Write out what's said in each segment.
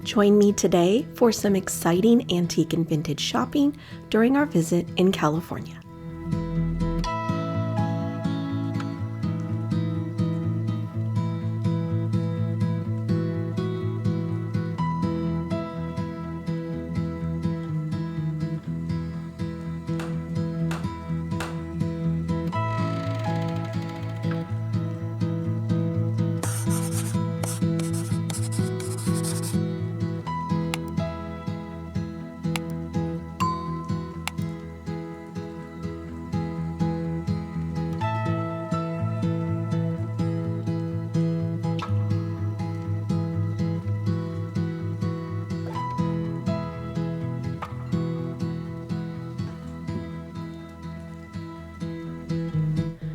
Join me today for some exciting antique and vintage shopping during our visit in California.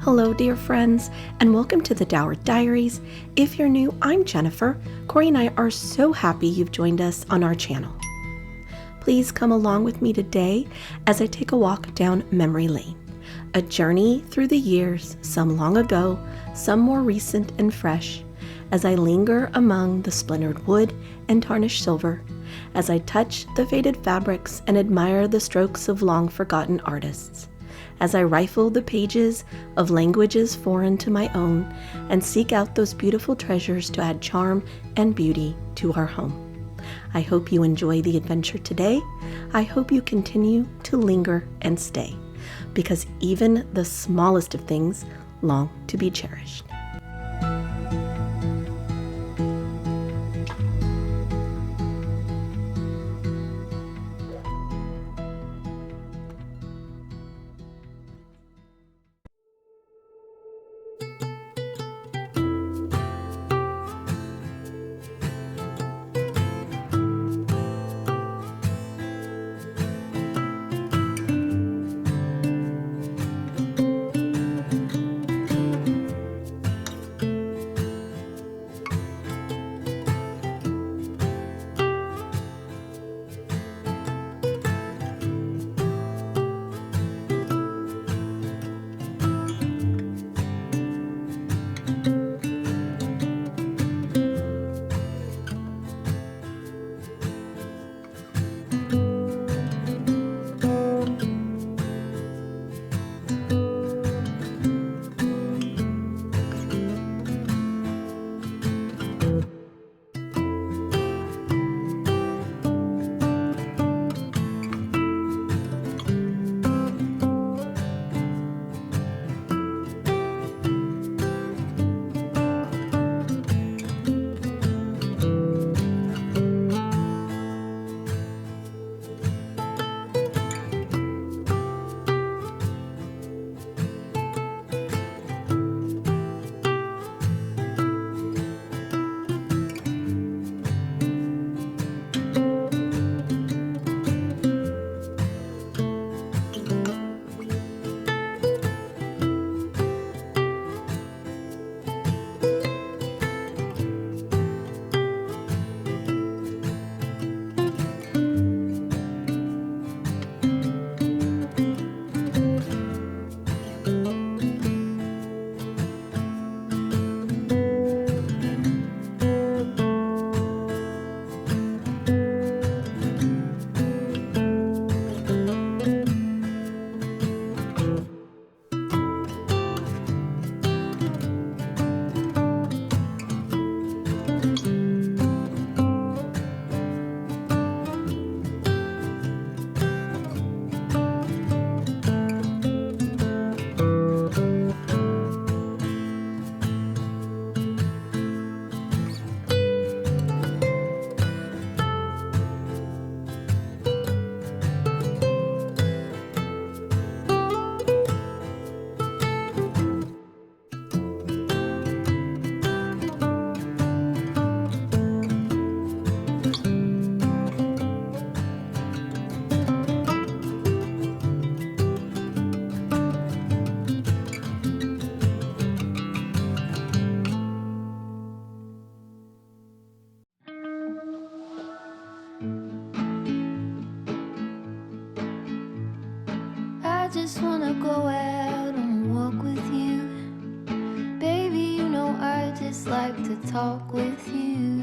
Hello, dear friends, and welcome to the Dower Diaries. If you're new, I'm Jennifer. Corey and I are so happy you've joined us on our channel. Please come along with me today as I take a walk down memory lane, a journey through the years, some long ago, some more recent and fresh, as I linger among the splintered wood and tarnished silver, as I touch the faded fabrics and admire the strokes of long-forgotten artists, as I rifle the pages of languages foreign to my own and seek out those beautiful treasures to add charm and beauty to our home. I hope you enjoy the adventure today. I hope you continue to linger and stay, because even the smallest of things long to be cherished. just wanna go out on a walk with you. Baby, you know I just like to talk with you.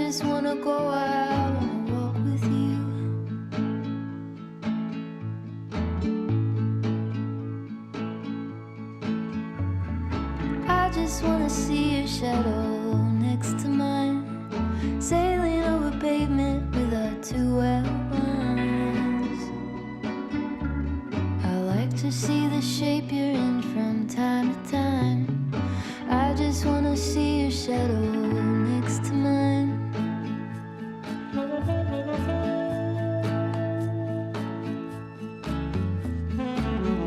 just wanna go out on a walk with you. I just wanna see your shadow next to mine, sailing over pavement with our two outlines. I like to see the shape you're in from time to time. I just wanna see your shadow next to mine.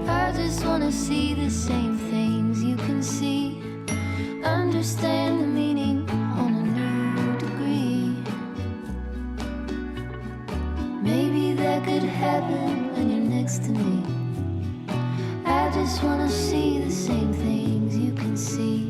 I just wanna see the same things you can see, understand the meaning on a new degree. Maybe that could happen when you're next to me. I just wanna see the same things you can see.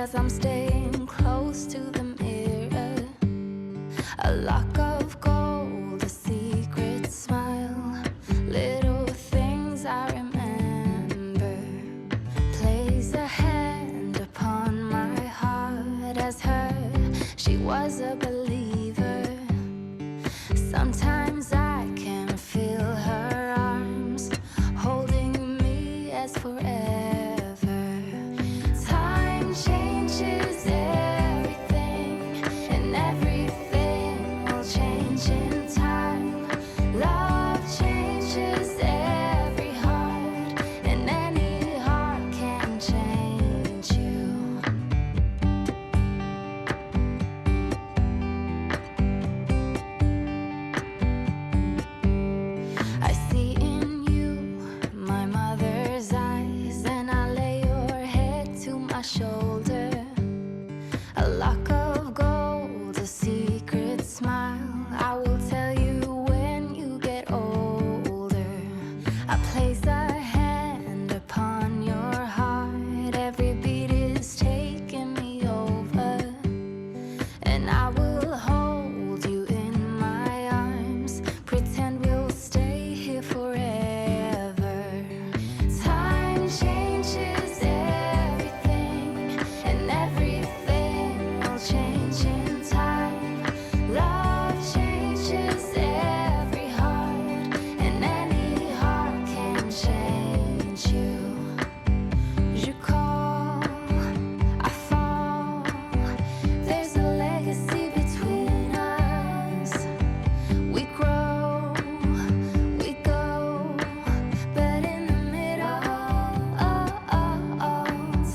as I'm staying close to the mirror. A lock of gold, a secret smile, little things I remember. Place a hand upon my heart as her, she was a believer. Sometimes I can feel her arms holding me as forever. Time changes everything, and everything will change in time. Love changes every heart, and any heart can change you. I see in you my mother's eyes, and I lay your head to my shoulder. A lock of gold, a secret smile, I will tell you when you get older. I place a hand upon your heart, every beat is taking me over, and I will hold you in my arms, pretend we'll stay here forever. Time changes everything, and everything will change in time. Love changes every heart, and any heart can change you. Je call, I fall. There's a legacy between us. We grow, we go, but in the middle,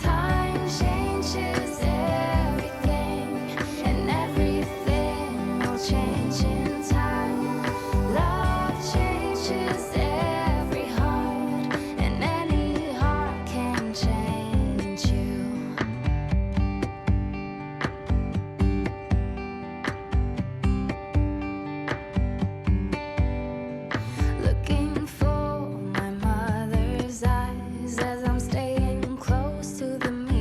time changes everything, and everything will change in time. Love changes every heart, and any heart can change you. Looking for my mother's eyes as I'm staying close to the mirror.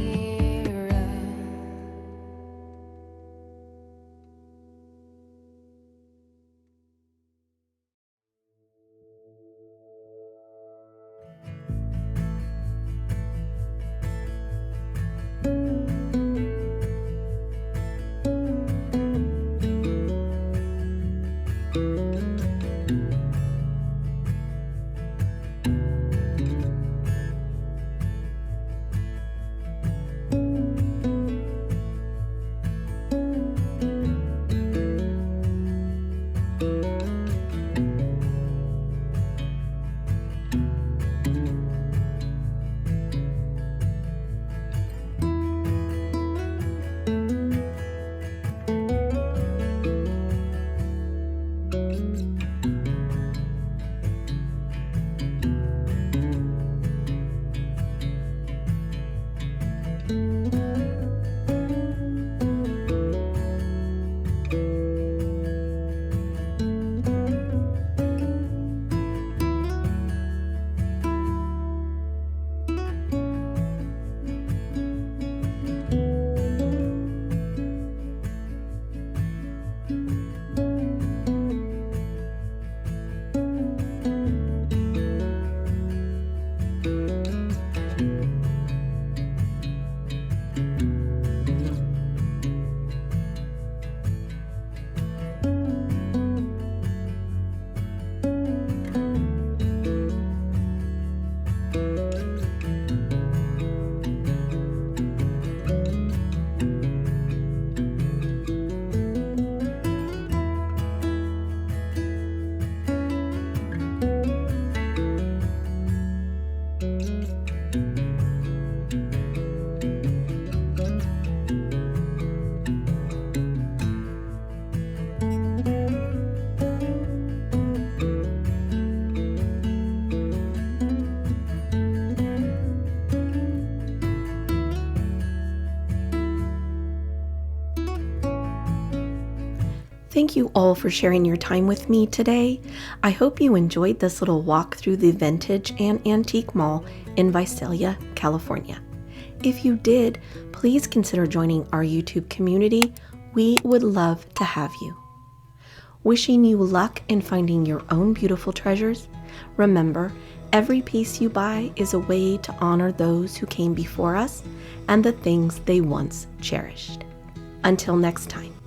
Thank you all for sharing your time with me today. I hope you enjoyed this little walk through the vintage and antique mall in Visalia, California. If you did, please consider joining our YouTube community. We would love to have you. Wishing you luck in finding your own beautiful treasures. Remember, every piece you buy is a way to honor those who came before us and the things they once cherished. Until next time.